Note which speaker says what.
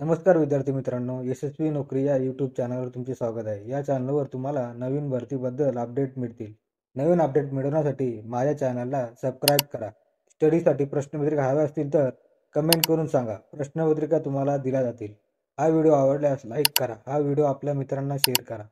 Speaker 1: नमस्कार विद्यार्थी मित्रांनो, यशस्वी नोकरी या यूट्यूब चॅनलवर तुमचे स्वागत आहे. या चॅनलवर तुम्हाला नवीन भरतीबद्दल अपडेट मिळतील. नवीन अपडेट मिळवण्यासाठी माझ्या चॅनलला सबस्क्राईब करा. स्टडीसाठी प्रश्नपत्रिका हव्या असतील तर कमेंट करून सांगा. प्रश्नपत्रिका तुम्हाला दिल्या जातील. हा व्हिडिओ आवडल्यास लाईक करा. हा व्हिडिओ आपल्या मित्रांना शेअर करा.